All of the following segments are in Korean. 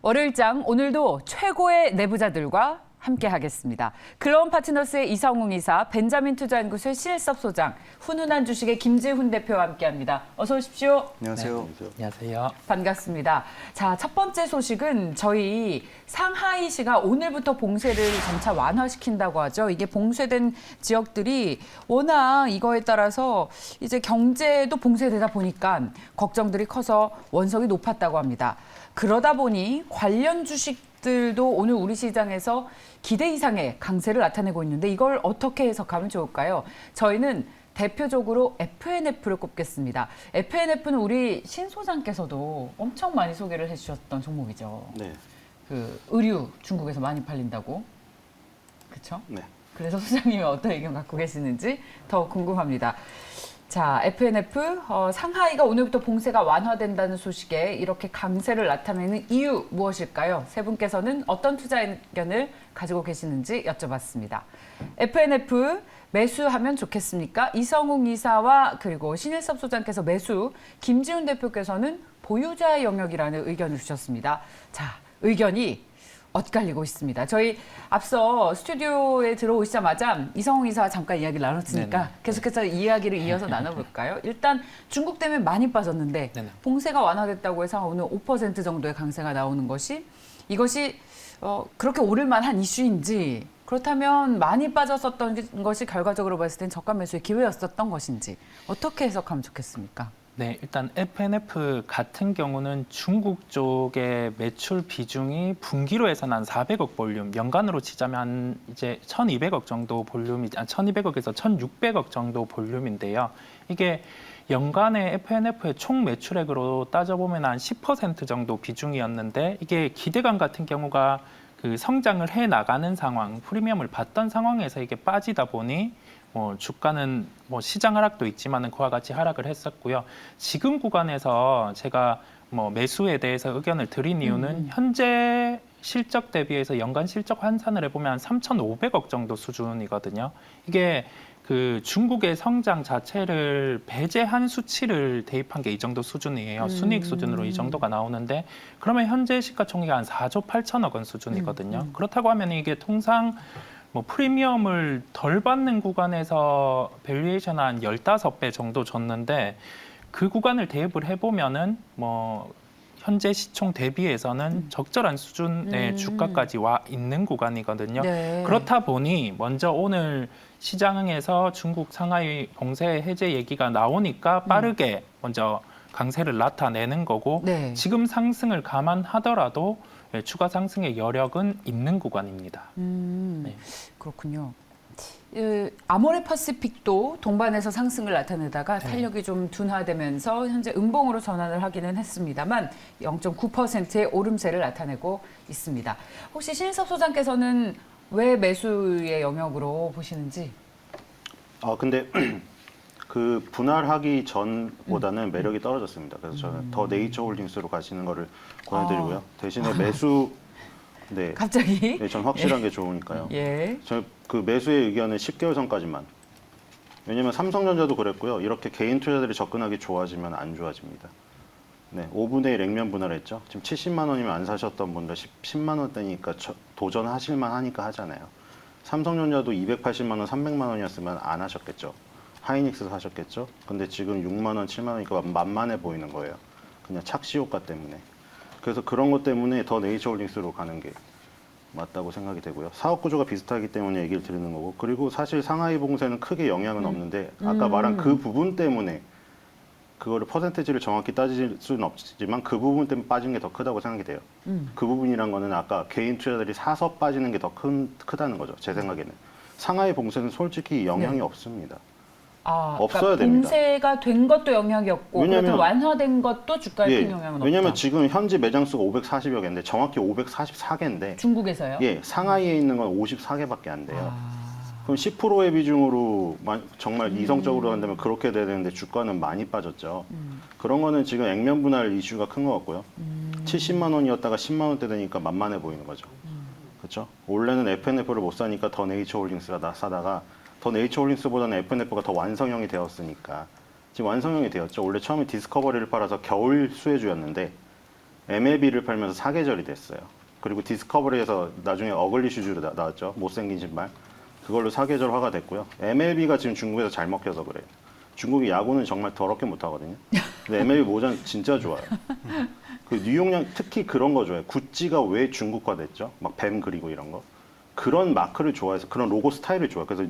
월요일장 오늘도 최고의 내부자들과 함께하겠습니다. 글로원 파트너스의 이성웅 이사, 벤자민 투자연구소의 신일섭 소장, 훈훈한 주식의 김지훈 대표와 함께합니다. 어서 오십시오. 안녕하세요. 네, 안녕하세요. 반갑습니다. 자, 첫 번째 소식은 저희 상하이시가 오늘부터 봉쇄를 점차 완화시킨다고 하죠. 이게 봉쇄된 지역들이 워낙 이거에 따라서 이제 경제도 봉쇄되다 보니까 걱정들이 커서 원석이 높았다고 합니다. 그러다 보니 관련 주식들도 오늘 우리 시장에서 기대 이상의 강세를 나타내고 있는데 이걸 어떻게 해석하면 좋을까요? 저희는 대표적으로 FNF를 꼽겠습니다. FNF는 우리 신 소장께서도 엄청 많이 소개를 해주셨던 종목이죠. 네. 그 의류 중국에서 많이 팔린다고. 그렇죠? 네. 그래서 소장님이 어떤 의견 갖고 계시는지 더 궁금합니다. 자, FNF 상하이가 오늘부터 봉쇄가 완화된다는 소식에 이렇게 강세를 나타내는 이유 무엇일까요? 세 분께서는 어떤 투자 의견을 가지고 계시는지 여쭤봤습니다. FNF 매수하면 좋겠습니까? 이성웅 이사와 그리고 신일섭 소장께서 매수, 김지훈 대표께서는 보유자의 영역이라는 의견을 주셨습니다. 자, 의견이 엇갈리고 있습니다. 저희 앞서 스튜디오에 들어오시자마자 이성웅 이사와 잠깐 이야기를 나눴으니까 네네. 계속해서 이야기를 이어서 나눠볼까요? 일단 중국 때문에 많이 빠졌는데 네네. 봉쇄가 완화됐다고 해서 오늘 5% 정도의 강세가 나오는 이것이 그렇게 오를 만한 이슈인지 그렇다면 많이 빠졌었던 것이 결과적으로 봤을 땐 저가 매수의 기회였었던 것인지 어떻게 해석하면 좋겠습니까? 네, 일단 FNF 같은 경우는 중국 쪽의 매출 비중이 분기로 해서는 한 400억 볼륨, 연간으로 치자면 이제 1,200억 정도 볼륨이, 1,200억에서 1,600억 정도 볼륨인데요. 이게 연간의 FNF의 총 매출액으로 따져보면 한 10% 정도 비중이었는데 이게 기대감 같은 경우가 그 성장을 해 나가는 상황, 프리미엄을 받던 상황에서 이게 빠지다 보니 주가는 시장 하락도 있지만은 그와 같이 하락을 했었고요. 지금 구간에서 제가 매수에 대해서 의견을 드린 이유는 현재 실적 대비해서 연간 실적 환산을 해보면 한 3,500억 정도 수준이거든요. 이게 그 중국의 성장 자체를 배제한 수치를 대입한 게 이 정도 수준이에요. 순이익 수준으로 이 정도가 나오는데 그러면 현재 시가총액이 한 4조 8천억 원 수준이거든요. 그렇다고 하면 이게 통상 프리미엄을 덜 받는 구간에서 밸류에이션 한 15배 정도 줬는데 그 구간을 대입을 해보면은 현재 시총 대비해서는 적절한 수준의 주가까지 와 있는 구간이거든요. 네. 그렇다 보니 먼저 오늘 시장에서 중국 상하이 봉쇄 해제 얘기가 나오니까 빠르게 먼저 강세를 나타내는 거고 네. 지금 상승을 감안하더라도 추가 상승의 여력은 있는 구간입니다. 네. 그렇군요. 아모레 퍼시픽도 동반해서 상승을 나타내다가 탄력이 좀 둔화되면서 현재 음봉으로 전환을 하기는 했습니다만 0.9%의 오름세를 나타내고 있습니다. 혹시 신일섭 소장께서는 왜 매수의 영역으로 보시는지? 근데 그 분할하기 전보다는 매력이 떨어졌습니다. 그래서 저는 더 네이처홀딩스로 가시는 거를 권해드리고요. 대신에 매수, 네, 갑자기? 네, 전 확실한 게 좋으니까요. 예. 저 그 매수의 의견은 10개월 전까지만. 왜냐면 삼성전자도 그랬고요. 이렇게 개인 투자들이 접근하기 좋아지면 안 좋아집니다. 네, 5분의 1 액면 분할했죠. 지금 70만 원이면 안 사셨던 분들 10만 원대니까 도전하실만 하니까 하잖아요. 삼성전자도 280만 원, 300만 원이었으면 안 하셨겠죠. 하이닉스 사셨겠죠. 근데 지금 6만 원, 7만 원이니까 만만해 보이는 거예요. 그냥 착시 효과 때문에. 그래서 그런 것 때문에 더 네이처홀딩스로 가는 게 맞다고 생각이 되고요. 사업 구조가 비슷하기 때문에 얘기를 드리는 거고, 그리고 사실 상하이 봉쇄는 크게 영향은 없는데 아까 말한 그 부분 때문에 그거를 퍼센테이지를 정확히 따질 수는 없지만 그 부분 때문에 빠진 게 더 크다고 생각이 돼요. 그 부분이란 거는 아까 개인 투자들이 사서 빠지는 게 더 크다는 거죠. 제 생각에는. 상하이 봉쇄는 솔직히 영향이 없습니다. 없어야 그러니까 됩니다. 봉쇄가 된 것도 영향이 없고 그래도 완화된 것도 주가에 큰 영향은 없다. 왜냐하면 지금 현지 매장 수가 540여 개인데 정확히 544개인데 중국에서요? 예, 상하이에 있는 건 54개밖에 안 돼요. 그럼 10%의 비중으로 정말 이성적으로 한다면 그렇게 돼야 되는데 주가는 많이 빠졌죠. 그런 거는 지금 액면 분할 이슈가 큰 것 같고요. 70만 원이었다가 10만 원대 되니까 만만해 보이는 거죠. 그렇죠? 원래는 FNF를 못 사니까 더 네이처홀딩스가 사다가 더 네이처홀딩스보다는 FNF가 더 완성형이 되었으니까 지금 완성형이 되었죠. 원래 처음에 디스커버리를 팔아서 겨울 수혜주였는데 MLB를 팔면서 사계절이 됐어요. 그리고 디스커버리에서 나중에 어글리 슈즈로 나왔죠. 못생긴 신발. 그걸로 사계절화가 됐고요. MLB가 지금 중국에서 잘 먹혀서 그래요. 중국이 야구는 정말 더럽게 못하거든요. 근데 MLB 모자는 진짜 좋아요. 그 뉴욕양 특히 그런 거 좋아해요. 구찌가 왜 중국화 됐죠? 막 뱀 그리고 이런 거. 그런 마크를 좋아해서 그런 로고 스타일을 좋아해요. 그래서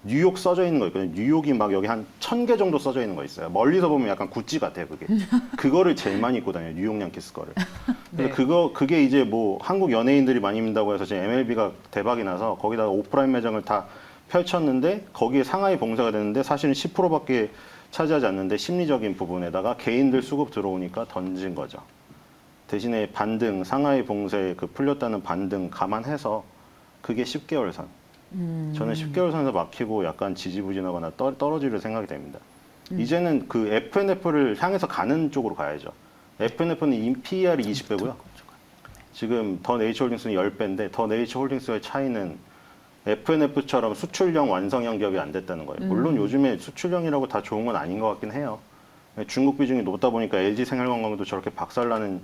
뉴욕 써져 있는 거 있거든요. 뉴욕이 막 여기 한 1000개 정도 써져 있는 거 있어요. 멀리서 보면 약간 구찌 같아요, 그게. 그거를 제일 많이 입고 다녀요, 뉴욕 양키스 거를. 네. 그래서 그게 이제 뭐 한국 연예인들이 많이 입는다고 해서 지금 MLB가 대박이 나서 거기다가 오프라인 매장을 다 펼쳤는데 거기에 상하이 봉쇄가 됐는데 사실은 10%밖에 차지하지 않는데 심리적인 부분에다가 개인들 수급 들어오니까 던진 거죠. 대신에 반등, 상하이 봉쇄 그 풀렸다는 반등 감안해서 그게 10개월 선. 저는 10개월 선에서 막히고 약간 지지부진하거나 떨어질 생각이 됩니다. 이제는 그 FNF를 향해서 가는 쪽으로 가야죠. FNF는 PER이 20배고요. 지금 더 네이처홀딩스는 10배인데 더 네이처홀딩스의 차이는 FNF처럼 수출형 완성형 기업이 안 됐다는 거예요. 물론 요즘에 수출형이라고 다 좋은 건 아닌 것 같긴 해요. 중국 비중이 높다 보니까 LG 생활건강도 저렇게 박살나는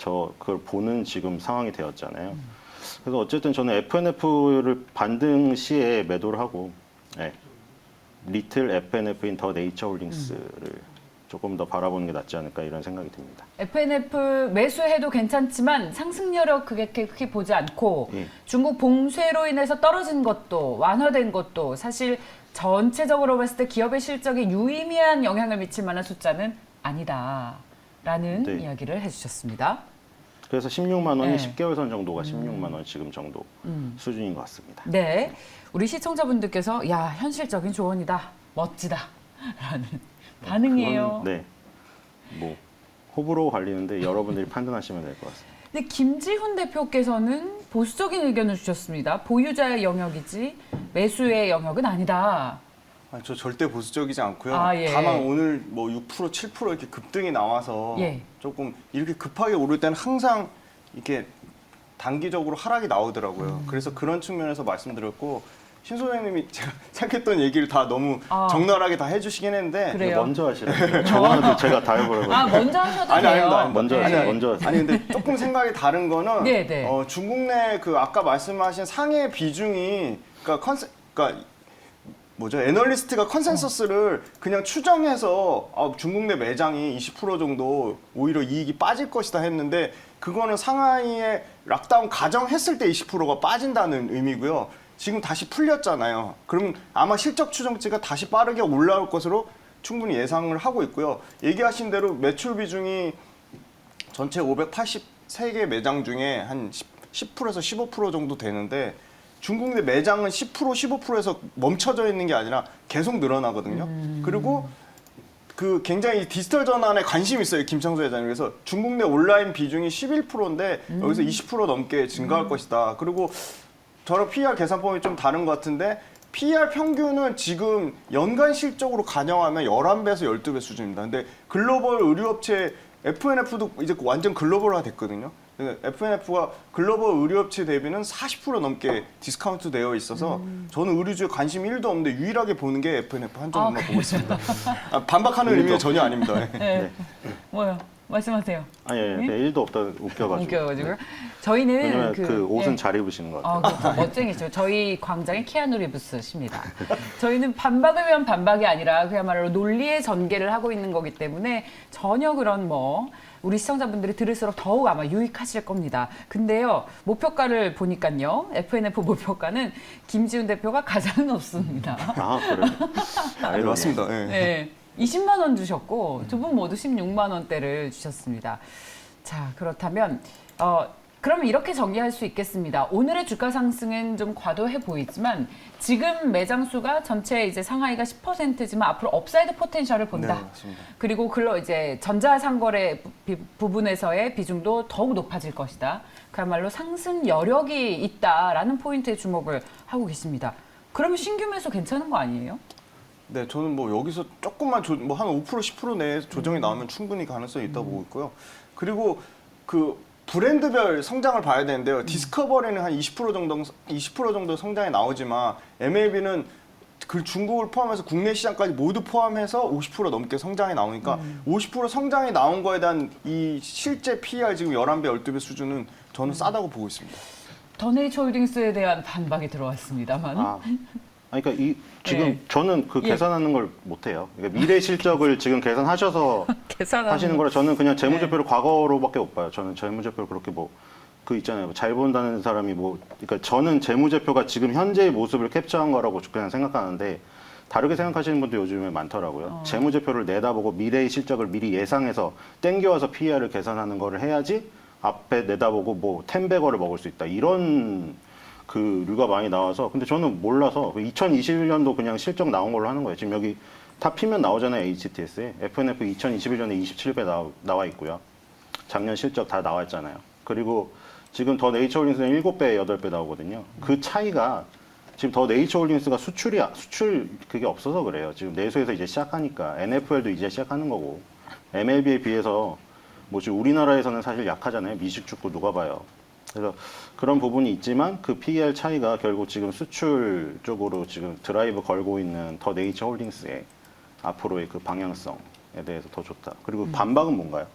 그걸 보는 지금 상황이 되었잖아요. 그래서 어쨌든 저는 FNF를 반등 시에 매도를 하고 리틀 FNF인 더 네이처홀딩스를 조금 더 바라보는 게 낫지 않을까 이런 생각이 듭니다. FNF 매수해도 괜찮지만 상승률을 크게 보지 않고 예. 중국 봉쇄로 인해서 떨어진 것도 완화된 것도 사실 전체적으로 봤을 때 기업의 실적에 유의미한 영향을 미칠 만한 숫자는 아니다라는 네. 이야기를 해주셨습니다. 그래서 16만 원이 네. 10개월 선 정도가 16만 원 지금 정도 수준인 것 같습니다. 네, 우리 시청자분들께서 야 현실적인 조언이다, 멋지다라는 반응이에요. 그건, 네, 뭐 호불호 갈리는데 여러분들이 판단하시면 될 것 같습니다. 근데 김지훈 대표께서는 보수적인 의견을 주셨습니다. 보유자의 영역이지 매수의 영역은 아니다. 아니, 저 절대 보수적이지 않고요. 아, 예. 다만 오늘 뭐 6%, 7% 이렇게 급등이 나와서 예. 조금 이렇게 급하게 오를 때는 항상 이렇게 단기적으로 하락이 나오더라고요. 그래서 그런 측면에서 말씀드렸고 신 소장님이 제가 생각했던 얘기를 다 너무 적나라하게 다 해주시긴 했는데 그래요? 먼저 하시라고요. 저번에도 제가 다 해보라고. 아 먼저 하셔도 아니, 돼요. 아닙니다. 먼저 하세요. 먼저 하세요. 아니 근데 조금 생각이 다른 거는 네, 네. 중국 내 그 아까 말씀하신 상해 비중이 그러니까 뭐죠? 애널리스트가 컨센서스를 그냥 추정해서 중국 내 매장이 20% 정도 오히려 이익이 빠질 것이다 했는데 그거는 상하이에 락다운 가정했을 때 20%가 빠진다는 의미고요. 지금 다시 풀렸잖아요. 그럼 아마 실적 추정치가 다시 빠르게 올라올 것으로 충분히 예상을 하고 있고요. 얘기하신 대로 매출 비중이 전체 583개 매장 중에 한 10%에서 15% 정도 되는데 중국 내 매장은 10%, 15%에서 멈춰져 있는 게 아니라 계속 늘어나거든요. 그리고 그 굉장히 디지털 전환에 관심이 있어요, 김창수 회장님. 그래서 중국 내 온라인 비중이 11%인데 여기서 20% 넘게 증가할 것이다. 그리고 저랑 PER 계산법이 좀 다른 것 같은데 PER 평균은 지금 연간 실적으로 가정하면 11배에서 12배 수준입니다. 근데 글로벌 의류업체 FNF도 이제 완전 글로벌화 됐거든요. FNF가 글로벌 의류업체 대비는 40% 넘게 디스카운트 되어 있어서 저는 의류주에 관심이 1도 없는데 유일하게 보는 게 FNF 한정만 보고 있습니다. 반박하는 의미는 전혀 아닙니다. 네. 뭐요? 말씀하세요. 아니, 네? 1도 없다 웃겨가지고. 웃겨가지고요. 저희는 왜냐면 그 옷은 예. 잘 입으시는 것 같아요. 그렇죠. 멋쟁이죠. 저희 광장의 키아누 리브스십니다. 저희는 반박을 위한 반박이 아니라 그야말로 논리의 전개를 하고 있는 거기 때문에 전혀 그런 우리 시청자분들이 들을수록 더욱 아마 유익하실 겁니다. 근데요, 목표가를 보니까요, FNF 목표가는 김지훈 대표가 가장 높습니다. 아, 그래요? 네, 맞습니다. 네. 네. 20만 원 주셨고 두 분 모두 16만 원대를 주셨습니다. 자, 그렇다면 그러면 이렇게 정리할 수 있겠습니다. 오늘의 주가 상승은 좀 과도해 보이지만 지금 매장 수가 전체 이제 상하이가 10%지만 앞으로 업사이드 포텐셜을 본다. 네, 맞습니다. 그리고 이제 전자상거래 부분에서의 비중도 더욱 높아질 것이다. 그야말로 상승 여력이 있다라는 포인트에 주목을 하고 계십니다. 그러면 신규 매수 괜찮은 거 아니에요? 네, 저는 뭐 여기서 조금만 한 5%, 10% 내에서 조정이 나오면 충분히 가능성이 있다고 보고 있고요. 그리고 그 브랜드별 성장을 봐야 되는데요. 디스커버리는 한 20% 정도 성장이 나오지만 MLB는 그 중국을 포함해서 국내 시장까지 모두 포함해서 50% 넘게 성장이 나오니까 50% 성장이 나온 거에 대한 이 실제 PER 지금 11배, 12배 수준은 저는 싸다고 보고 있습니다. 더 네이처홀딩스에 대한 반박이 들어왔습니다만. 아니, 그러니까 지금 예. 저는 그 예. 계산하는 걸 못해요. 그러니까 미래 실적을 지금 계산하셔서 계산하는 하시는 거라 저는 그냥 재무제표를 과거로밖에 못 봐요. 저는 재무제표를 그렇게 그 있잖아요. 잘 본다는 사람이 그러니까 저는 재무제표가 지금 현재의 모습을 캡처한 거라고 그냥 생각하는데 다르게 생각하시는 분도 요즘에 많더라고요. 재무제표를 내다보고 미래의 실적을 미리 예상해서 땡겨와서 PER을 계산하는 거를 해야지 앞에 내다보고 10배거를 먹을 수 있다. 이런 그 류가 많이 나와서 근데 저는 몰라서 2021년도 그냥 실적 나온 걸로 하는 거예요. 지금 여기 다 피면 나오잖아요. HTS에. FNF 2021년에 27배 나와 있고요. 작년 실적 다 나와 있잖아요. 그리고 지금 더 네이처홀딩스는 7배, 8배 나오거든요. 그 차이가 지금 더 네이처홀딩스가 수출 그게 없어서 그래요. 지금 내수에서 이제 시작하니까 NFL도 이제 시작하는 거고 MLB에 비해서 지금 우리나라에서는 사실 약하잖아요. 미식축구 누가 봐요. 그래서 그런 부분이 있지만 그 PER 차이가 결국 지금 수출 쪽으로 지금 드라이브 걸고 있는 더 네이처홀딩스의 앞으로의 그 방향성에 대해서 더 좋다. 그리고 반박은 뭔가요?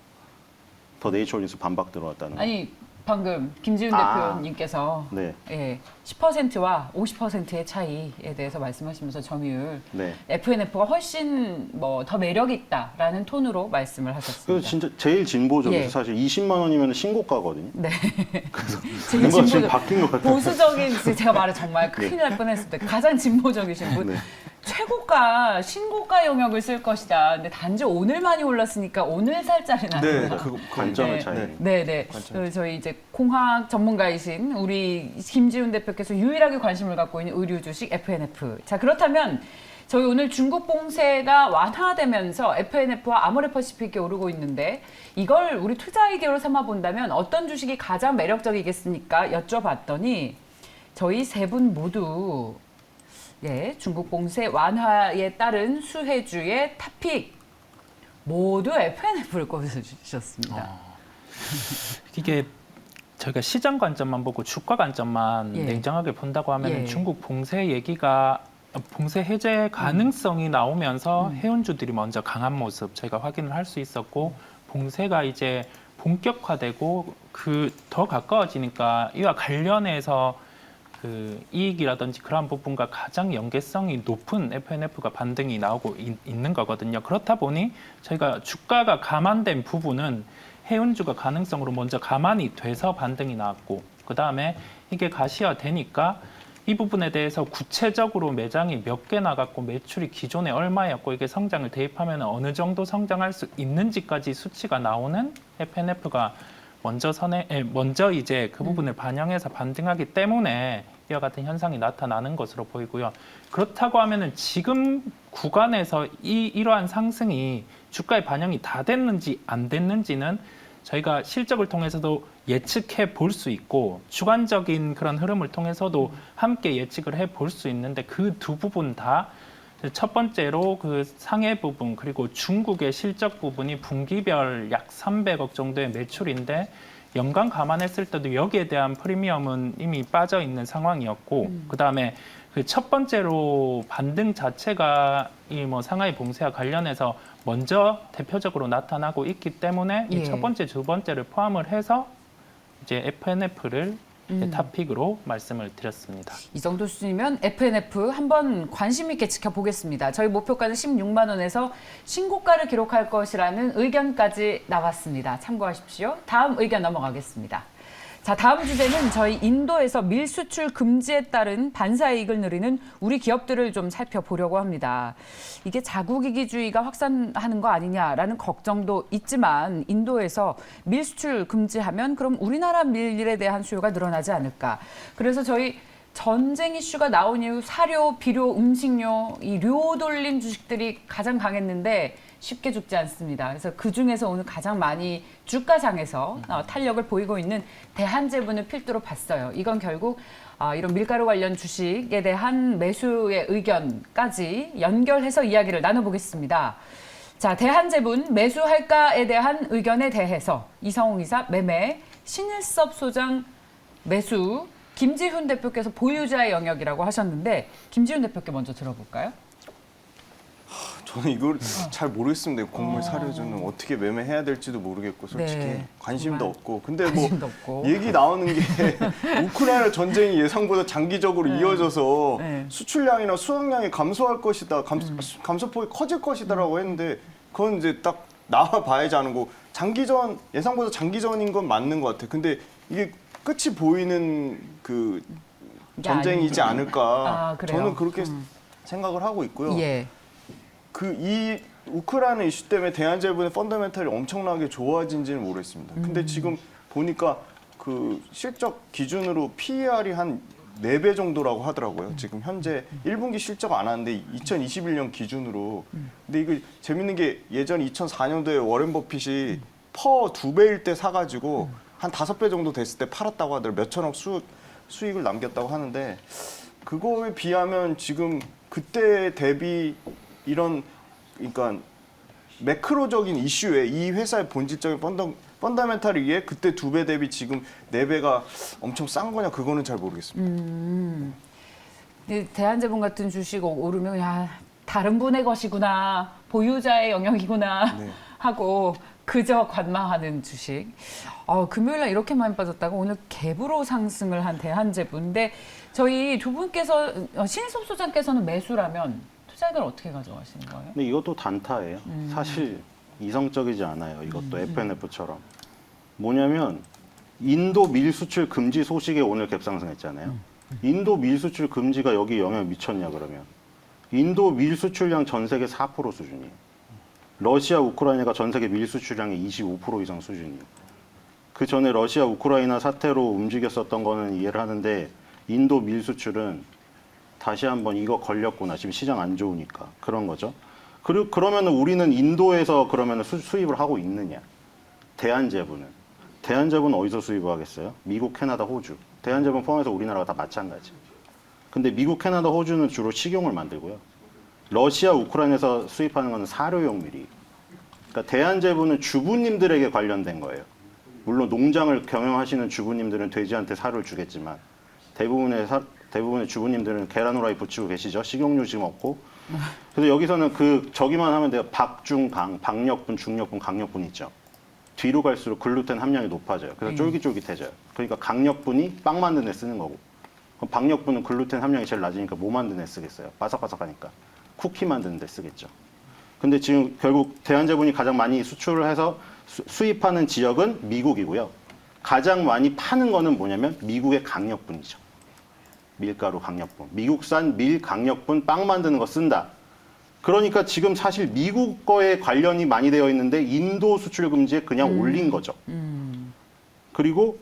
더 네이처홀딩스 반박 들어왔다는 거. 아니 방금 김지훈 대표님께서 네. 10%와 50%의 차이에 대해서 말씀하시면서 점유율 네. FNF가 훨씬 더 매력이 있다라는 톤으로 말씀을 하셨습니다. 그래서 진짜 제일 진보적이죠. 예. 사실 20만 원이면 신고가거든요. 네. 뭔가 지금 진보적- 바뀐 것 같아요. 보수적인 제가 말해 정말 큰일 날 뻔했을 때 가장 진보적이신 분. 네. 최고가 신고가 영역을 쓸 것이다. 근데 단지 오늘 많이 올랐으니까 오늘 살 자리는 아니다. 관점의 네. 차이. 네네. 저희 이제 공학 전문가이신 우리 김지훈 대표께서 유일하게 관심을 갖고 있는 의류 주식 FNF. 자, 그렇다면 저희 오늘 중국 봉쇄가 완화되면서 FNF와 아모레퍼시픽이 오르고 있는데 이걸 우리 투자 아이디어로 삼아 본다면 어떤 주식이 가장 매력적이겠습니까? 여쭤봤더니 저희 세 분 모두 중국 봉쇄 완화에 따른 수혜주의 탑픽 모두 FNF를 꼽으셨습니다. 이게 저희가 시장 관점만 보고 주가 관점만 예. 냉정하게 본다고 하면 예. 중국 봉쇄 해제 가능성이 나오면서 해운주들이 먼저 강한 모습 저희가 확인을 할 수 있었고 봉쇄가 이제 본격화되고 더 가까워지니까 이와 관련해서 그 이익이라든지 그러한 부분과 가장 연계성이 높은 FNF가 반등이 나오고 있는 거거든요. 그렇다 보니 저희가 주가가 감안된 부분은 해운주가 가능성으로 먼저 감안이 돼서 반등이 나왔고 그 다음에 이게 가시화되니까 이 부분에 대해서 구체적으로 매장이 몇 개 나갔고 매출이 기존에 얼마였고 이게 성장을 대입하면 어느 정도 성장할 수 있는지까지 수치가 나오는 FNF가 먼저 이제 그 부분을 반영해서 반등하기 때문에 이와 같은 현상이 나타나는 것으로 보이고요. 그렇다고 하면은 지금 구간에서 이러한 상승이 주가에 반영이 다 됐는지 안 됐는지는 저희가 실적을 통해서도 예측해 볼 수 있고 주관적인 그런 흐름을 통해서도 함께 예측을 해 볼 수 있는데 그 두 부분 다 첫 번째로 그 상해 부분 그리고 중국의 실적 부분이 분기별 약 300억 정도의 매출인데 연간 감안했을 때도 여기에 대한 프리미엄은 이미 빠져 있는 상황이었고 그다음에 그 첫 번째로 반등 자체가 이 상하이 봉쇄와 관련해서 먼저 대표적으로 나타나고 있기 때문에 이 첫 번째, 두 번째를 포함을 해서 이제 FNF를 탑픽으로 말씀을 드렸습니다. 이 정도 수준이면 FNF 한번 관심 있게 지켜보겠습니다. 저희 목표가는 16만 원에서 신고가를 기록할 것이라는 의견까지 나왔습니다. 참고하십시오. 다음 의견 넘어가겠습니다. 자, 다음 주제는 저희 인도에서 밀수출 금지에 따른 반사이익을 누리는 우리 기업들을 좀 살펴보려고 합니다. 이게 자국이기주의가 확산하는 거 아니냐라는 걱정도 있지만 인도에서 밀수출 금지하면 그럼 우리나라 밀에 대한 수요가 늘어나지 않을까. 그래서 저희 전쟁 이슈가 나온 이후 사료, 비료, 음식료, 이 료 돌림 주식들이 가장 강했는데 쉽게 죽지 않습니다. 그래서 그중에서 오늘 가장 많이 주가상에서 탄력을 보이고 있는 대한제분을 필두로 봤어요. 이건 결국 이런 밀가루 관련 주식에 대한 매수의 의견까지 연결해서 이야기를 나눠보겠습니다. 자, 대한제분 매수할까에 대한 의견에 대해서 이성웅 이사 매매, 신일섭 소장 매수, 김지훈 대표께서 보유자의 영역이라고 하셨는데 김지훈 대표께 먼저 들어볼까요? 저는 이걸 잘 모르겠습니다. 곡물 사료주는 어떻게 매매해야 될지도 모르겠고 솔직히 네, 관심도 정말 없고. 근데 관심도 뭐 없고. 얘기 나오는 게 우크라이나 전쟁이 예상보다 장기적으로 이어져서 네. 수출량이나 수확량이 감소할 것이다. 감소폭이 커질 것이다라고 했는데 그건 이제 딱 나와 봐야지 아는 거. 장기전 예상보다 장기전인 건 맞는 것 같아. 근데 이게 끝이 보이는 그 이게 전쟁이지 아니군요. 않을까. 아, 그래요? 저는 그렇게 생각을 하고 있고요. 예. 이 우크라이나 이슈 때문에 대한제분의 펀더멘탈이 엄청나게 좋아진지는 모르겠습니다. 근데 지금 보니까 그 실적 기준으로 PER이 한 4배 정도라고 하더라고요. 지금 현재 1분기 실적 안 하는데 2021년 기준으로. 근데 이거 재밌는 게 예전 2004년도에 워렌 버핏이 퍼 2배일 때 사가지고 한 5배 정도 됐을 때 팔았다고 하더라고요. 몇천억 수익을 남겼다고 하는데 그거에 비하면 지금 그때 대비 이런 그러니까 매크로적인 이슈에 이 회사의 본질적인 펀더멘탈에 의해 그때 2배 대비 지금 4배가 엄청 싼 거냐 그거는 잘 모르겠습니다. 대한제분 같은 주식 오르면 야 다른 분의 것이구나 보유자의 영역이구나 네. 하고 그저 관망하는 주식. 금요일날 이렇게 많이 빠졌다가 오늘 갭으로 상승을 한 대한제분인데 저희 두 분께서 신인섭 소장께서는 매수라면 투자액을 어떻게 가져가시는 거예요? 근데 이것도 단타예요. 사실 이성적이지 않아요. 이것도 FNF처럼. 뭐냐면 인도 밀 수출 금지 소식에 오늘 갭상승했잖아요. 인도 밀 수출 금지가 여기 영향을 미쳤냐 그러면. 인도 밀 수출량 전 세계 4% 수준이에요. 러시아, 우크라이나가 전 세계 밀 수출량의 25% 이상 수준이에요. 그 전에 러시아, 우크라이나 사태로 움직였었던 거는 이해를 하는데 인도 밀 수출은 다시 한번 이거 걸렸구나. 지금 시장 안 좋으니까. 그런 거죠. 그리고 그러면 우리는 인도에서 그러면 수입을 하고 있느냐. 대한제분은. 대한제분은 어디서 수입을 하겠어요? 미국, 캐나다, 호주. 대한제분 포함해서 우리나라가 다 마찬가지. 근데 미국, 캐나다, 호주는 주로 식용을 만들고요. 러시아, 우크라이나에서 수입하는 거는 사료용 밀이. 그러니까 대한제분은 주부님들에게 관련된 거예요. 물론 농장을 경영하시는 주부님들은 돼지한테 사료를 주겠지만 대부분의 주부님들은 계란 후라이 붙이고 계시죠. 식용유 지금 없고. 그래서 여기서는 저기만 하면 돼요. 박중강, 박력분, 중력분, 강력분 있죠. 뒤로 갈수록 글루텐 함량이 높아져요. 그래서 쫄깃쫄깃해져요. 그러니까 강력분이 빵 만드는 데 쓰는 거고. 그럼 박력분은 글루텐 함량이 제일 낮으니까 뭐 만드는 데 쓰겠어요? 바삭바삭하니까. 쿠키 만드는 데 쓰겠죠. 근데 지금 결국 대한제분이 가장 많이 수출을 해서 수입하는 지역은 미국이고요. 가장 많이 파는 거는 뭐냐면 미국의 강력분이죠. 밀가루 강력분. 미국산 밀 강력분 빵 만드는 거 쓴다. 그러니까 지금 사실 미국 거에 관련이 많이 되어 있는데 인도 수출 금지에 그냥 올린 거죠. 그리고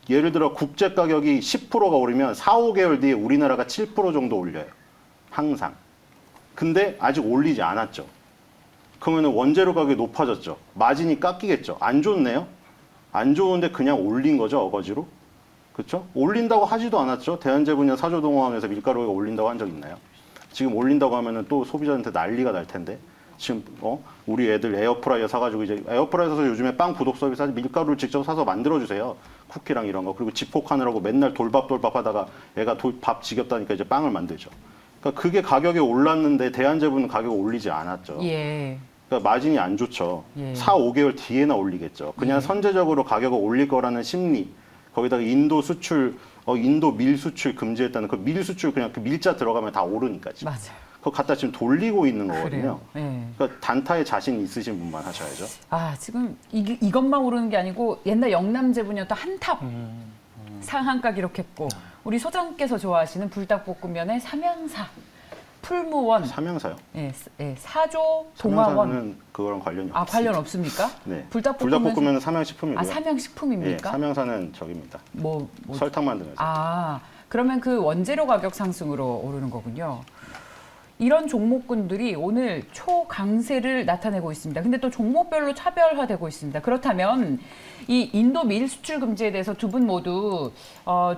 예를 들어 국제 가격이 10%가 오르면 4, 5개월 뒤에 우리나라가 7% 정도 올려요. 항상. 근데 아직 올리지 않았죠. 그러면 원재료 가격이 높아졌죠. 마진이 깎이겠죠. 안 좋네요. 안 좋은데 그냥 올린 거죠. 어거지로. 그렇죠? 올린다고 하지도 않았죠. 대한제분이나 사조동호하면서 밀가루가 올린다고 한 적 있나요? 지금 올린다고 하면은 또 소비자한테 난리가 날 텐데. 지금 우리 애들 에어프라이어 사가지고 이제 에어프라이어 사서 요즘에 빵 구독 서비스 하지 밀가루를 직접 사서 만들어주세요. 쿠키랑 이런 거. 그리고 집콕하느라고 맨날 돌밥 하다가 애가 밥 지겹다니까 이제 빵을 만들죠. 그러니까 그게 가격이 올랐는데 대한제분은 가격을 올리지 않았죠. 예. 그러니까 마진이 안 좋죠. 예. 4, 5개월 뒤에나 올리겠죠. 그냥 선제적으로 가격을 올릴 거라는 심리. 거기다가 인도 수출, 인도 밀 수출 금지했다는 그 밀 수출 그냥 그 밀자 들어가면 다 오르니까 지금. 맞아요. 그거 갖다 지금 돌리고 있는 거거든요. 그래요. 예. 그러니까 단타에 자신 있으신 분만 하셔야죠. 지금 이것만 오르는 게 아니고 옛날 영남제분이었던 한탑 상한가 기록했고 우리 소장께서 좋아하시는 불닭볶음면의 삼양사, 풀무원, 삼양사요. 사조, 동화원. 삼양사는 그거랑 관련이 없습니다. 관련 없습니까? 네. 불닭볶음면은 삼양식품이고요. 삼양식품입니까? 예, 삼양사는 저기입니다. 뭐 설탕 만드는 회사. 그러면 그 원재료 가격 상승으로 오르는 거군요. 이런 종목군들이 오늘 초강세를 나타내고 있습니다. 근데 또 종목별로 차별화되고 있습니다. 그렇다면 이 인도 밀 수출 금지에 대해서 두 분 모두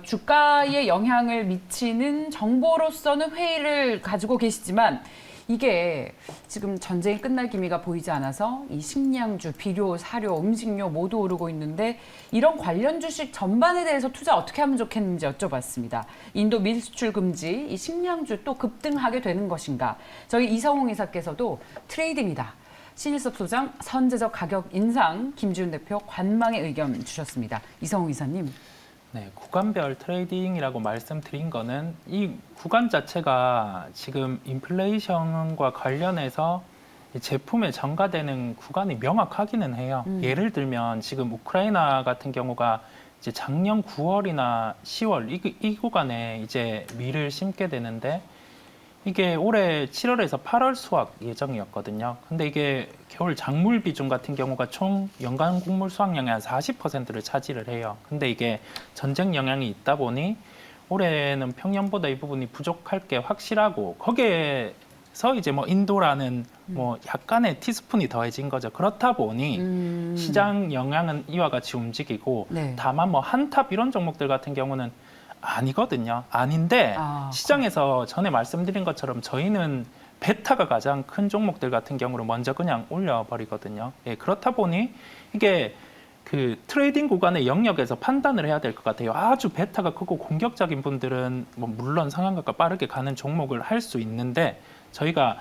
주가에 영향을 미치는 정보로서는 회의를 가지고 계시지만 이게 지금 전쟁이 끝날 기미가 보이지 않아서 이 식량주, 비료, 사료, 음식료 모두 오르고 있는데 이런 관련 주식 전반에 대해서 투자 어떻게 하면 좋겠는지 여쭤봤습니다. 인도 밀수출 금지, 이 식량주 또 급등하게 되는 것인가? 저희 이성홍 이사께서도 트레이딩이다. 신일섭 소장 선제적 가격 인상, 김지훈 대표 관망의 의견 주셨습니다. 이성홍 이사님. 네, 구간별 트레이딩이라고 말씀드린 거는 이 구간 자체가 지금 인플레이션과 관련해서 제품에 전가되는 구간이 명확하기는 해요. 예를 들면 지금 우크라이나 같은 경우가 이제 작년 9월이나 10월 이 구간에 이제 밀을 심게 되는데 이게 올해 7월에서 8월 수확 예정이었거든요. 근데 이게 겨울 작물 비중 같은 경우가 총 연간 곡물 수확량의 한 40%를 차지를 해요. 근데 이게 전쟁 영향이 있다 보니 올해는 평년보다 이 부분이 부족할 게 확실하고 거기에서 이제 뭐 인도라는 뭐 약간의 티스푼이 더해진 거죠. 그렇다 보니 시장 영향은 이와 같이 움직이고 네. 다만 뭐 한탑 이런 종목들 같은 경우는 아니거든요. 아닌데 시장에서 전에 말씀드린 것처럼 저희는 베타가 가장 큰 종목들 같은 경우로 먼저 그냥 올려버리거든요. 예, 그렇다 보니 이게 그 트레이딩 구간의 영역에서 판단을 해야 될 것 같아요. 아주 베타가 크고 공격적인 분들은 뭐 물론 상한가가 빠르게 가는 종목을 할 수 있는데 저희가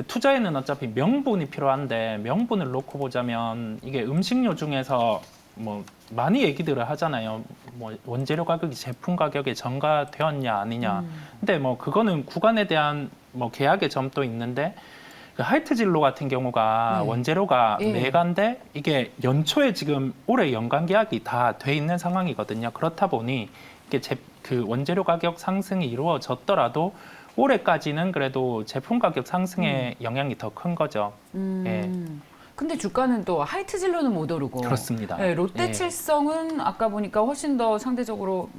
투자에는 어차피 명분이 필요한데 명분을 놓고 보자면 이게 음식료 중에서 뭐 많이 얘기들을 하잖아요. 뭐 원재료 가격이 제품 가격에 전가되었냐 아니냐. 근데 뭐 그거는 구간에 대한 뭐 계약의 점도 있는데 그 하이트 진로 같은 경우가 네. 원재료가 예. 매가인데 이게 연초에 지금 올해 연간 계약이 다 돼 있는 상황이거든요. 그렇다 보니 이게 그 원재료 가격 상승이 이루어졌더라도 올해까지는 그래도 제품 가격 상승의 영향이 더 큰 거죠. 예. 근데 주가는 또 하이트 진로는 못 오르고. 그렇습니다. 네, 롯데칠성은 예. 아까 보니까 훨씬 더 상대적으로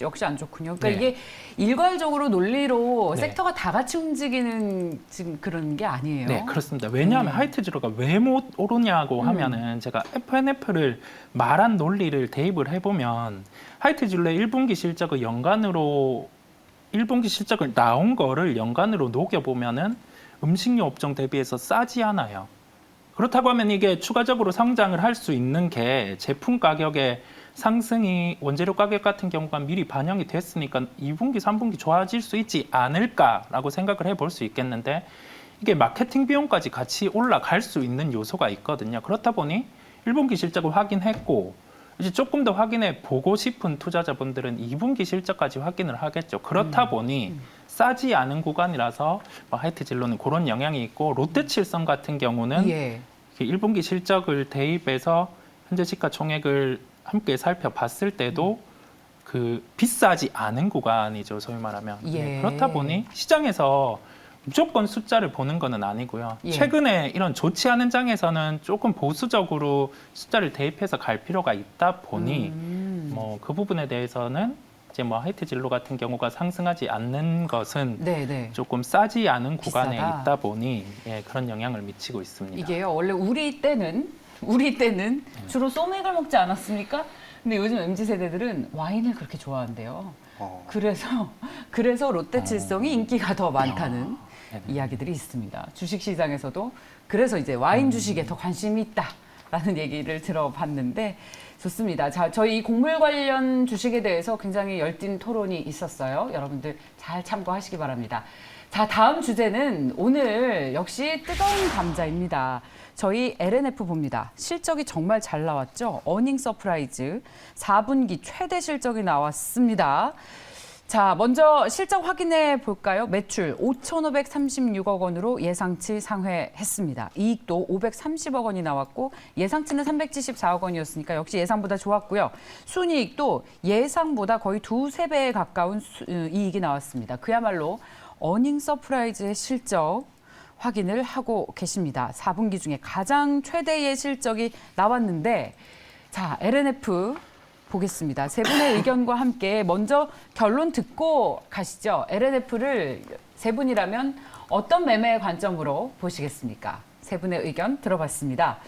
역시 안 좋군요. 그러니까 네. 이게 일괄적으로 논리로 네. 섹터가 다 같이 움직이는 지금 그런 게 아니에요. 네, 그렇습니다. 왜냐하면 하이트 진로가 왜 못 오르냐고 하면은 제가 FNF를 말한 논리를 대입을 해보면 하이트 진로의 1분기 실적을 연간으로 1분기 실적을 나온 거를 연간으로 녹여보면은 음식료 업종 대비해서 싸지 않아요. 그렇다고 하면 이게 추가적으로 성장을 할 수 있는 게 제품 가격의 상승이 원재료 가격 같은 경우가 미리 반영이 됐으니까 2분기, 3분기 좋아질 수 있지 않을까라고 생각을 해볼 수 있겠는데 이게 마케팅 비용까지 같이 올라갈 수 있는 요소가 있거든요. 그렇다 보니 1분기 실적을 확인했고 이제 조금 더 확인해 보고 싶은 투자자분들은 2분기 실적까지 확인을 하겠죠. 그렇다 보니 싸지 않은 구간이라서 뭐 하이트 진로는 그런 영향이 있고 롯데칠성 같은 경우는 예. 1분기 실적을 대입해서 현재 시가총액을 함께 살펴봤을 때도 그 비싸지 않은 구간이죠. 소위 말하면. 예. 네, 그렇다 보니 시장에서 무조건 숫자를 보는 건 아니고요. 예. 최근에 이런 좋지 않은 장에서는 조금 보수적으로 숫자를 대입해서 갈 필요가 있다 보니 뭐 그 부분에 대해서는 이제 뭐 하이트 진로 같은 경우가 상승하지 않는 것은 네. 조금 싸지 않은 구간에 비싸다. 있다 보니 예, 그런 영향을 미치고 있습니다. 이게요. 원래 우리 때는 주로 소맥을 먹지 않았습니까? 근데 요즘 MZ 세대들은 와인을 그렇게 좋아한대요. 그래서 롯데칠성이 인기가 더 많다는 네네. 이야기들이 있습니다. 주식시장에서도 그래서 이제 와인 주식에 더 관심이 있다라는 얘기를 들어봤는데 좋습니다. 자, 저희 이 곡물 관련 주식에 대해서 굉장히 열띤 토론이 있었어요. 여러분들 잘 참고하시기 바랍니다. 자, 다음 주제는 오늘 역시 뜨거운 감자입니다. 저희 LNF 봅니다. 실적이 정말 잘 나왔죠. 어닝 서프라이즈 4분기 최대 실적이 나왔습니다. 자, 먼저 실적 확인해 볼까요? 매출 5,536억 원으로 예상치 상회했습니다. 이익도 530억 원이 나왔고 예상치는 374억 원이었으니까 역시 예상보다 좋았고요. 순이익도 예상보다 거의 두세 배에 가까운 이익이 나왔습니다. 그야말로 어닝 서프라이즈의 실적 확인을 하고 계십니다. 4분기 중에 가장 최대의 실적이 나왔는데 자, LNF 보겠습니다. 세 분의 의견과 함께 먼저 결론 듣고 가시죠. LNF를 세 분이라면 어떤 매매 관점으로 보시겠습니까? 세 분의 의견 들어봤습니다.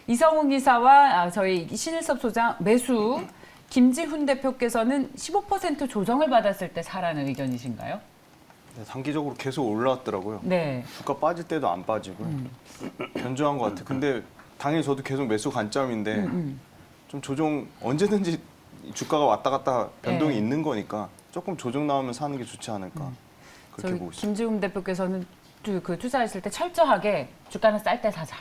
이성웅 이사와 저희 신일섭 소장 매수, 김지훈 대표께서는 15% 조정을 받았을 때 사라는 의견이신가요? 네, 단기적으로 계속 올라왔더라고요. 네. 주가 빠질 때도 안 빠지고 견조한 것 같아요. 근데 당연히 저도 계속 매수 관점인데 좀 조정 언제든지 주가가 왔다 갔다 변동이 네. 있는 거니까 조금 조정 나오면 사는 게 좋지 않을까 그렇게 저희 보고 있습니다. 김지웅 대표께서는 그 투자했을 때 철저하게 주가는 쌀 때 사자.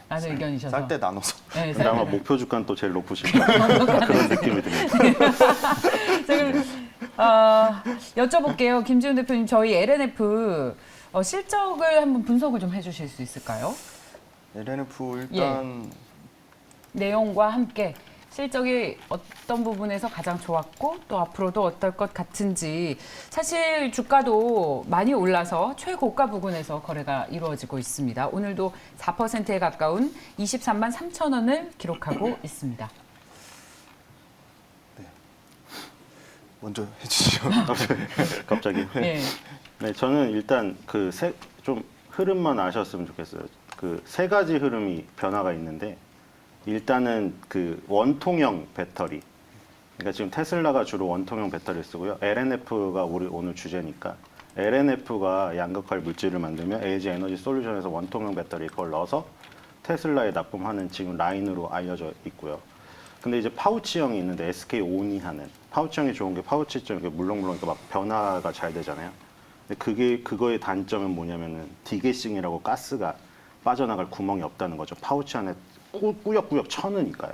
라는 의견이셔서. 쌀 때 나눠서. 네, 근데 쌀 아마 때. 목표 주가는 또 제일 높으실 거예요. 그런 느낌이 듭니다. 지금 여쭤볼게요. 김지훈 대표님, 저희 LNF 실적을 한번 분석을 좀 해주실 수 있을까요? LNF 일단 내용과 함께 실적이 어떤 부분에서 가장 좋았고 또 앞으로도 어떨 것 같은지. 사실 주가도 많이 올라서 최고가 부근에서 거래가 이루어지고 있습니다. 오늘도 4%에 가까운 23만 3천 원을 기록하고 있습니다. 먼저 해주시죠. 갑자기. 예. 네, 저는 일단 좀 흐름만 아셨으면 좋겠어요. 그 세 가지 흐름이 변화가 있는데 일단은 그 원통형 배터리. 그러니까 지금 테슬라가 주로 원통형 배터리를 쓰고요. LNF가 우리 오늘 주제니까 LNF가 양극할 물질을 만들면 LG 에너지 솔루션에서 원통형 배터리 그걸 넣어서 테슬라에 납품하는 지금 라인으로 알려져 있고요. 근데 이제 파우치형이 있는데 SK 온이 하는 파우치형이 좋은 게 파우치형 이렇게 물렁물렁 막 변화가 잘 되잖아요. 근데 그거의 단점은 뭐냐면은 디게싱이라고 가스가 빠져나갈 구멍이 없다는 거죠. 파우치 안에 꾸역꾸역 쳐넣으니까요.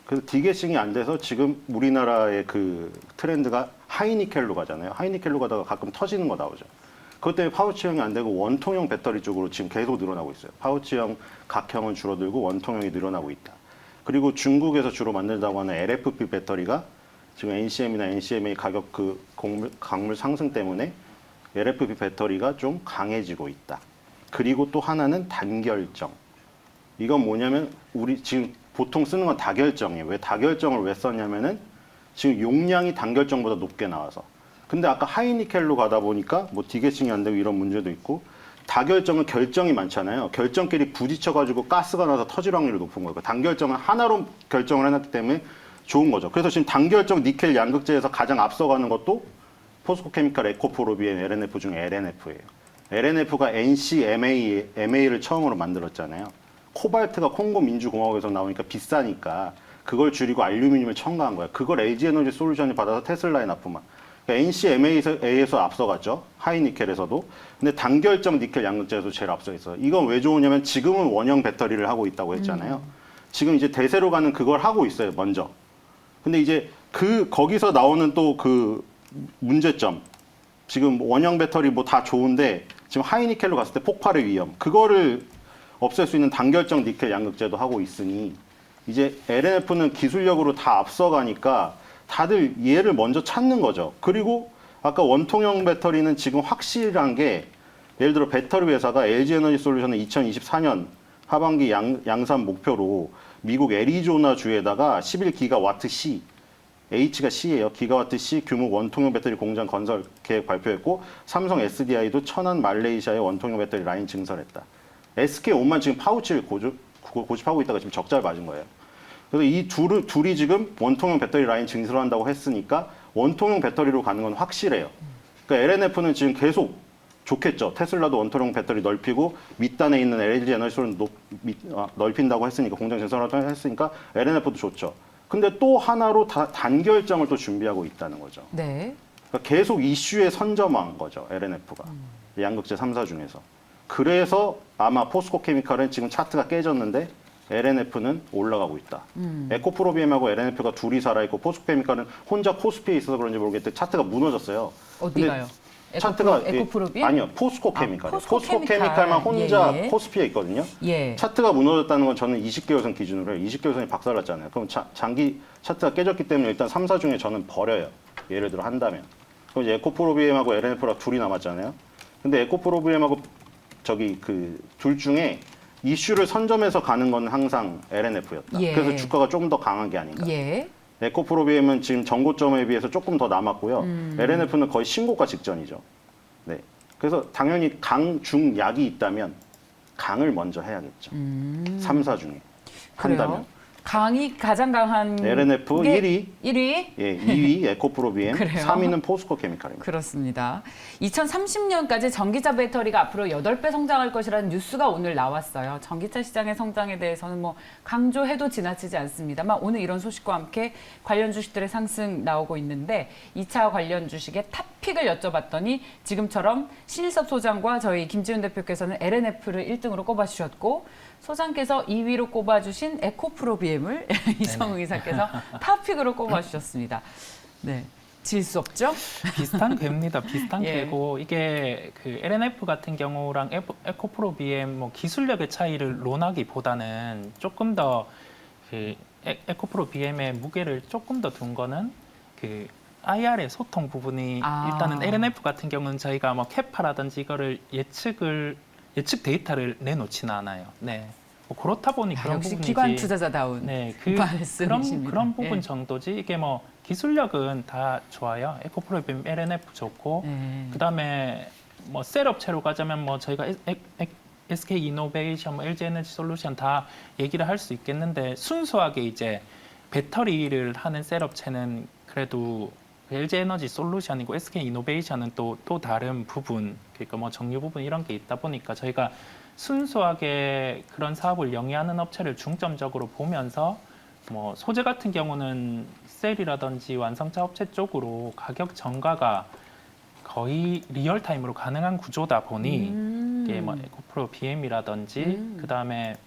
그래서 디게싱이 안 돼서 지금 우리나라의 그 트렌드가 하이니켈로 가잖아요. 하이니켈로 가다가 가끔 터지는 거 나오죠. 그것 때문에 파우치형이 안 되고 원통형 배터리 쪽으로 지금 계속 늘어나고 있어요. 파우치형, 각형은 줄어들고 원통형이 늘어나고 있다. 그리고 중국에서 주로 만든다고 하는 LFP 배터리가 지금 NCM이나 NCMA 가격 광물 상승 때문에 LFP 배터리가 좀 강해지고 있다. 그리고 또 하나는 단결정. 이건 뭐냐면 우리 지금 보통 쓰는 건 다결정이에요. 왜 다결정을 왜 썼냐면은 지금 용량이 단결정보다 높게 나와서. 근데 아까 하이니켈로 가다 보니까 뭐 디게싱이 안 되고 이런 문제도 있고 다결정은 결정이 많잖아요. 결정끼리 부딪혀가지고 가스가 나서 터질 확률이 높은 거예요. 단결정은 하나로 결정을 해놨기 때문에 좋은 거죠. 그래서 지금 단결정 니켈 양극재에서 가장 앞서가는 것도 포스코케미칼 에코프로비엔 LNF 중에 LNF예요. LNF가 NCMA를 처음으로 만들었잖아요. 코발트가 콩고 민주공화국에서 나오니까 비싸니까 그걸 줄이고 알루미늄을 첨가한 거야. 그걸 LG 에너지 솔루션이 받아서 테슬라에 납품한. 그러니까 NCMA에서 앞서갔죠. 하이니켈에서도. 근데 단결정 니켈 양극재에서 제일 앞서 있어요. 이건 왜 좋으냐면 지금은 원형 배터리를 하고 있다고 했잖아요. 지금 이제 대세로 가는 그걸 하고 있어요. 먼저. 근데 이제 거기서 나오는 또 그 문제점. 지금 원형 배터리 뭐 다 좋은데 지금 하이니켈로 갔을 때 폭발의 위험. 그거를 없앨 수 있는 단결정 니켈 양극재도 하고 있으니 이제 LNF는 기술력으로 다 앞서가니까 다들 얘를 먼저 찾는 거죠. 그리고 아까 원통형 배터리는 지금 확실한 게 예를 들어 배터리 회사가 LG 에너지 솔루션은 2024년 하반기 양산 목표로 미국 애리조나 주에다가 11기가와트 C, H가 C예요. 기가와트 C 규모 원통형 배터리 공장 건설 계획 발표했고 삼성 SDI도 천안 말레이시아의 원통형 배터리 라인 증설했다. SK온만 지금 파우치를 고집하고 있다가 지금 적자를 맞은 거예요. 그래서 이 둘이 지금 원통형 배터리 라인 증설한다고 했으니까 원통형 배터리로 가는 건 확실해요. 그러니까 LNF는 지금 계속 좋겠죠. 테슬라도 원통형 배터리 넓히고 밑단에 있는 LG 에너지솔은 넓힌다고 했으니까 공장 증설한다고 했으니까 LNF도 좋죠. 근데 또 하나로 단결정을 또 준비하고 있다는 거죠. 네. 그러니까 계속 이슈에 선점한 거죠. LNF가. 양극재 3사 중에서. 그래서 아마 포스코케미칼은 지금 차트가 깨졌는데 LNF는 올라가고 있다. 에코프로비엠하고 LNF가 둘이 살아있고 포스코케미칼은 혼자 코스피에 있어서 그런지 모르겠는데 차트가 무너졌어요. 어디가요? 차트가 에코프로비엠? 아니요. 포스코케미칼. 포스코케미칼. 포스코케미칼만 혼자 예. 코스피에 있거든요. 예. 차트가 무너졌다는 건 저는 20개월선 기준으로 해요. 20개월선이 박살났잖아요. 그럼 장기 차트가 깨졌기 때문에 일단 3사 중에 저는 버려요. 예를 들어 한다면. 그럼 이제 에코프로비엠하고 LNF랑 둘이 남았잖아요. 근데 에코프로비엠하고 둘 중에 이슈를 선점해서 가는 건 항상 LNF였다. 예. 그래서 주가가 조금 더 강한 게 아닌가. 예. 에코프로비엠은 지금 전고점에 비해서 조금 더 남았고요. LNF는 거의 신고가 직전이죠. 네. 그래서 당연히 강, 중, 약이 있다면 강을 먼저 해야겠죠. 3사 중에. 그래요? 한다면. 강이 가장 강한 LNF 게 1위, 1위? 예, 2위 에코프로 BM, 그래요? 3위는 포스코 케미칼입니다. 그렇습니다. 2030년까지 전기차 배터리가 앞으로 8배 성장할 것이라는 뉴스가 오늘 나왔어요. 전기차 시장의 성장에 대해서는 뭐 강조해도 지나치지 않습니다만 오늘 이런 소식과 함께 관련 주식들의 상승 나오고 있는데 2차 관련 주식의 탑픽을 여쭤봤더니 지금처럼 신일섭 소장과 저희 김지훈 대표께서는 LNF를 1등으로 꼽아주셨고 소장께서 2위로 꼽아주신 에코프로 BM을 이성우 이사께서 탑픽으로 꼽아주셨습니다. 네. 질 수 없죠? 비슷한 궤입니다. 비슷한 예. 궤고 이게 그 LNF 같은 경우랑 에코프로 BM 뭐 기술력의 차이를 논하기보다는 조금 더 그 에코프로 BM의 무게를 조금 더 둔 거는 그 IR의 소통 부분이 일단은 LNF 같은 경우는 저희가 뭐 캐파라든지 이거를 예측 데이터를 내놓지는 않아요. 네. 뭐 그렇다 보니 그런 역시 부분이지. 기관 투자자다운 네, 말씀이십니다. 그런 부분 예. 정도지. 이게 뭐 기술력은 다 좋아요. 에코프로 BM, LNF 좋고 그다음에 뭐 셀업체로 가자면 뭐 저희가 SK 이노베이션, 뭐 LG 에너지 솔루션 다 얘기를 할 수 있겠는데 순수하게 이제 배터리를 하는 셀업체는 그래도 LG 에너지 솔루션이고 SK 이노베이션은 또 다른 부분, 그러니까 뭐 정유 부분 이런 게 있다 보니까 저희가 순수하게 그런 사업을 영위하는 업체를 중점적으로 보면서 뭐 소재 같은 경우는 셀이라든지 완성차 업체 쪽으로 가격 전가가 거의 리얼타임으로 가능한 구조다 보니 이게 뭐 에코프로 BM이라든지 그다음에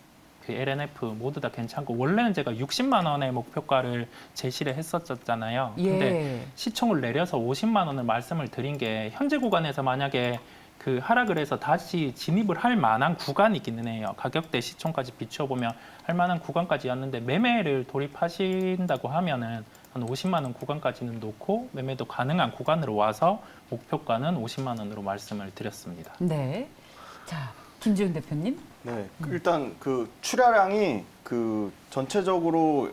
그 LNF 모두 다 괜찮고 원래는 제가 60만 원의 목표가를 제시를 했었잖아요. 근데 시총을 내려서 50만 원을 말씀을 드린 게 현재 구간에서 만약에 그 하락을 해서 다시 진입을 할 만한 구간이기는 해요. 가격대 시총까지 비춰보면 할 만한 구간까지였는데 매매를 돌입하신다고 하면은 한 50만 원 구간까지는 놓고 매매도 가능한 구간으로 와서 목표가는 50만 원으로 말씀을 드렸습니다. 네. 자, 김지훈 대표님. 네, 일단 그 출하량이 그 전체적으로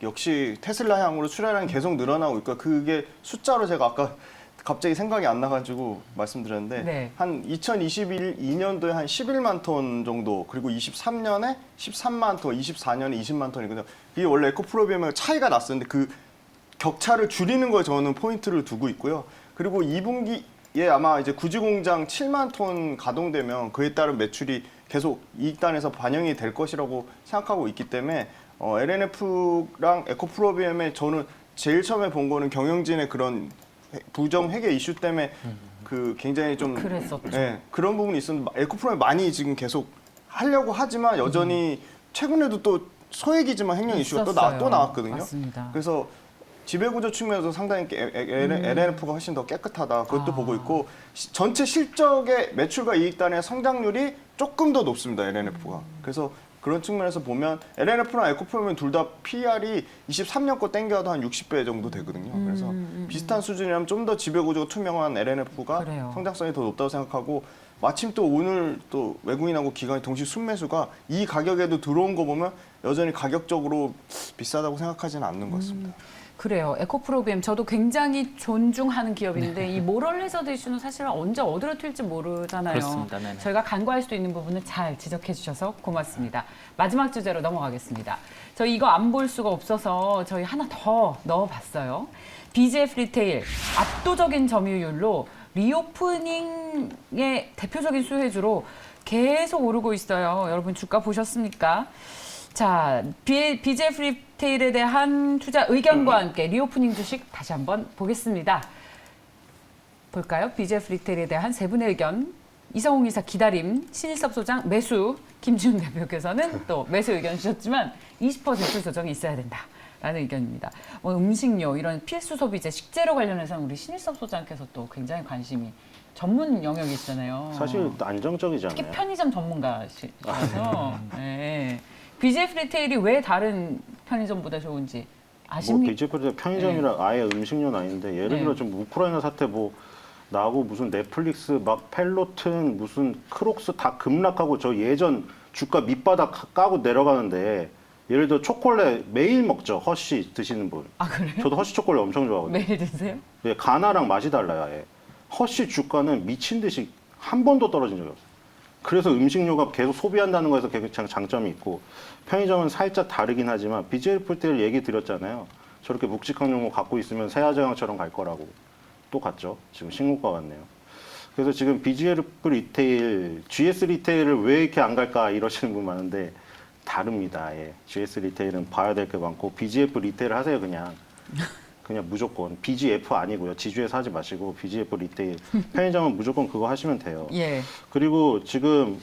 역시 테슬라 향으로 출하량이 계속 늘어나고 있고 그게 숫자로 제가 아까 갑자기 생각이 안 나가지고 말씀드렸는데 네. 한 2022년도에 한 11만 톤 정도 그리고 23년에 13만 톤, 24년에 20만 톤이거든요. 이게 원래 에코프로비엠하고 차이가 났었는데 그 격차를 줄이는 거에 저는 포인트를 두고 있고요. 그리고 2분기에 아마 이제 구지 공장 7만 톤 가동되면 그에 따른 매출이 계속 이익단에서 반영이 될 것이라고 생각하고 있기 때문에 LNF랑 에코프로비엠에 저는 제일 처음에 본 거는 경영진의 그런 부정 회계 이슈 때문에 그 굉장히 좀 그랬었죠. 네, 그런 부분이 있었는데 에코프로비엠 많이 지금 계속 하려고 하지만 여전히 최근에도 또 소액이지만 횡령 이슈가 또 나왔거든요. 맞습니다. 그래서 지배구조 측면에서 상당히 LNF가 훨씬 더 깨끗하다. 그것도 보고 있고 전체 실적의 매출과 이익단의 성장률이 조금 더 높습니다. LNF가. 그래서 그런 측면에서 보면 LNF랑 에코프로비엠 둘 다 PR이 23년 거 땡겨도 한 60배 정도 되거든요. 그래서 비슷한 수준이라면 좀 더 지배구조가 투명한 LNF가 그래요. 성장성이 더 높다고 생각하고 마침 또 오늘 또 외국인하고 기관이 동시 순매수가 이 가격에도 들어온 거 보면 여전히 가격적으로 비싸다고 생각하지는 않는 것 같습니다. 그래요. 에코프로비엠 저도 굉장히 존중하는 기업인데 이 모럴 해저드 이슈는 사실 언제 어디로 튈지 모르잖아요. 그렇습니다. 네네. 저희가 간과할 수도 있는 부분을 잘 지적해 주셔서 고맙습니다. 마지막 주제로 넘어가겠습니다. 저희 이거 안 볼 수가 없어서 저희 하나 더 넣어봤어요. BGF 리테일 압도적인 점유율로 리오프닝의 대표적인 수혜주로 계속 오르고 있어요. 여러분 주가 보셨습니까? 자, BGF 리테일에 대한 투자 의견과 함께 리오프닝 주식 다시 한번 보겠습니다. 볼까요? BGF 리테일에 대한 세 분의 의견. 이성웅 이사 기다림, 신일섭 소장 매수, 김지훈 대표께서는 또 매수 의견 주셨지만 20% 조정이 있어야 된다라는 의견입니다. 뭐 음식료 이런 필수 소비재, 식재료 관련해서는 우리 신일섭 소장께서 또 굉장히 관심이 전문 영역이잖아요. 사실 안정적이지 특히 않나요? 편의점 전문가시라서 네. BGF 리테일이 왜 다른 편의점보다 좋은지 뭐 아십니까? BGF 편의점이라 아예 음식료는 아닌데 예를 네. 들어 좀 우크라이나 사태 뭐 나고 무슨 넷플릭스 막 펠로튼 무슨 크록스 다 급락하고 저 예전 주가 밑바닥 까고 내려가는데 예를 들어 초콜릿 매일 먹죠. 허쉬 드시는 분. 아 그래요? 저도 허쉬 초콜릿 엄청 좋아하거든요. 매일 드세요? 예, 가나랑 맛이 달라요. 아예. 허쉬 주가는 미친 듯이 한 번도 떨어진 적이 없어요. 그래서 음식료가 계속 소비한다는 거에서 굉장히 장점이 있고 편의점은 살짝 다르긴 하지만 BGF 리테일 얘기 드렸잖아요. 저렇게 묵직한 용어 갖고 있으면 세아저양처럼 갈 거라고. 또 갔죠. 지금 신고가 왔네요. 그래서 지금 BGF 리테일, GS 리테일을 왜 이렇게 안 갈까 이러시는 분 많은데 다릅니다. 예. GS 리테일은 봐야 될 게 많고 BGF 리테일 하세요 그냥. 그냥 무조건 BGF 아니고요. 지주에서 하지 마시고 BGF 리테일 편의점은 무조건 그거 하시면 돼요. 예. 그리고 지금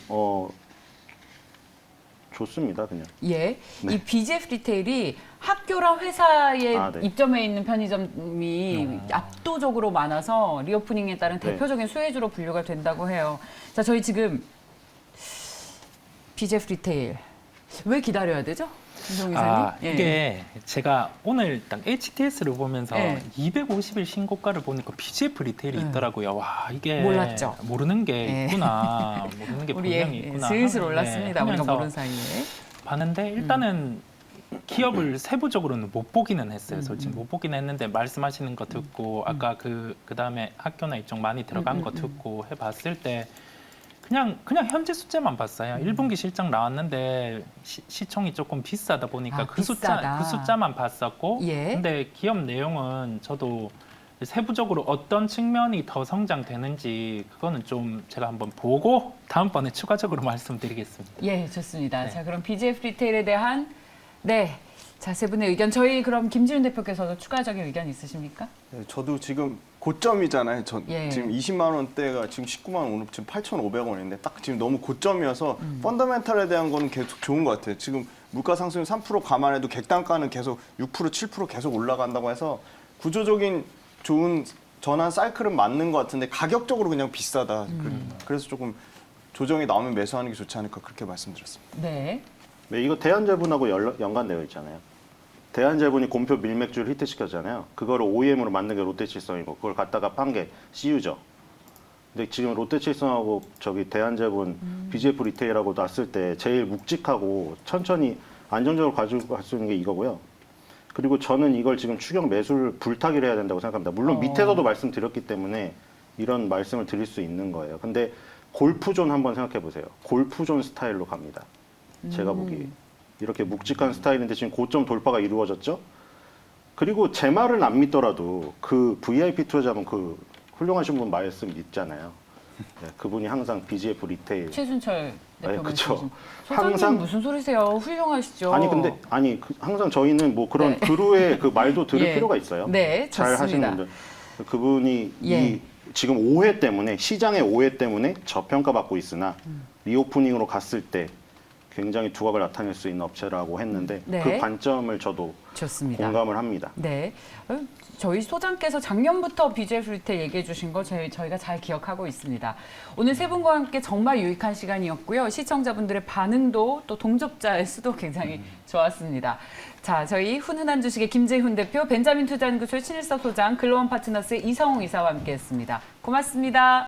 좋습니다 그냥. 예. 이 BGF 리테일이 학교랑 회사에 아, 네. 입점해 있는 편의점이 압도적으로 많아서 리오프닝에 따른 네. 대표적인 수혜주로 분류가 된다고 해요. 자, 저희 지금 BGF 리테일 왜 기다려야 되죠? 김성 기사님? 아, 예. 이게 제가 오늘 딱 HTS를 보면서 예. 250일 신고가를 보니까 BGF 리테일이 예. 있더라고요. 와, 이게 몰랐죠? 모르는 게 예. 있구나. 모르는 게 우리 분명히 있구나. 슬슬 하는, 올랐습니다. 우리가 하면서 모르는 사이에. 봤는데 일단은 기업을 세부적으로는 못 보기는 했어요. 솔직히 못 보기는 했는데 말씀하시는 거 듣고 아까 그다음에 학교나 이쪽 많이 들어간 거 듣고 해봤을 때 그냥 현재 숫자만 봤어요. 1분기 실적 나왔는데 시총이 조금 비싸다 보니까 아, 그 비싸다. 숫자만 봤었고 예. 근데 기업 내용은 저도 세부적으로 어떤 측면이 더 성장되는지 그거는 좀 제가 한번 보고 다음번에 추가적으로 말씀드리겠습니다. 예, 좋습니다. 네. 자, 그럼 BGF 리테일에 대한 자, 세 분의 의견. 저희 그럼 김지훈 대표께서도 추가적인 의견 있으십니까? 네, 저도 지금 고점이잖아요. 예. 지금 20만 원대가 지금 19만 원, 오늘 지금 8,500원인데 딱 지금 너무 고점이어서 펀더멘탈에 대한 거는 계속 좋은 것 같아요. 지금 물가 상승률 3% 감안해도 객단가는 계속 6%, 7% 계속 올라간다고 해서 구조적인 좋은 전환 사이클은 맞는 것 같은데 가격적으로 그냥 비싸다. 그래서 조금 조정이 나오면 매수하는 게 좋지 않을까 그렇게 말씀드렸습니다. 네. 네, 이거 대한제분하고 연관되어 있잖아요. 대한제분이 곰표 밀맥주를 히트시켰잖아요. 그거를 OEM으로 만든 게 롯데칠성이고 그걸 갖다가 판 게 CU죠. 근데 지금 롯데칠성하고 저기 대한제분 BGF 리테일하고 놨을 때 제일 묵직하고 천천히 안정적으로 가지고 갈 수 있는 게 이거고요. 그리고 저는 이걸 지금 추경 매수를 불타기를 해야 된다고 생각합니다. 물론 밑에서도 말씀드렸기 때문에 이런 말씀을 드릴 수 있는 거예요. 근데 골프존 한번 생각해 보세요. 골프존 스타일로 갑니다. 제가 보기에. 이렇게 묵직한 스타일인데 지금 고점 돌파가 이루어졌죠? 그리고 제 말은 안 믿더라도 그 VIP 투자자분 그 훌륭하신 분 말씀 믿잖아요. 네, 그분이 항상 BGF 리테일. 최순철 대표 그쵸. 소장님 항상- 무슨 소리세요? 훌륭하시죠? 아니 근데 항상 저희는 뭐 그런 네. 그루의 그 말도 들을 예. 필요가 있어요. 네, 잘 하시는 좋습니다. 분들. 그분이 예. 이 지금 오해 때문에 시장의 오해 때문에 저평가받고 있으나 리오프닝으로 갔을 때 굉장히 두각을 나타낼 수 있는 업체라고 했는데 네. 그 관점을 저도 좋습니다. 공감을 합니다. 네. 저희 소장께서 작년부터 BGF 리테일 얘기해 주신 거 저희가 잘 기억하고 있습니다. 오늘 세 분과 함께 정말 유익한 시간이었고요. 시청자분들의 반응도 또 동접자의 수도 굉장히 좋았습니다. 자, 저희 훈훈한 주식의 김재훈 대표, 벤자민 투자연구소 신일섭 소장, 글로원 파트너스의 이성웅 이사와 함께했습니다. 고맙습니다.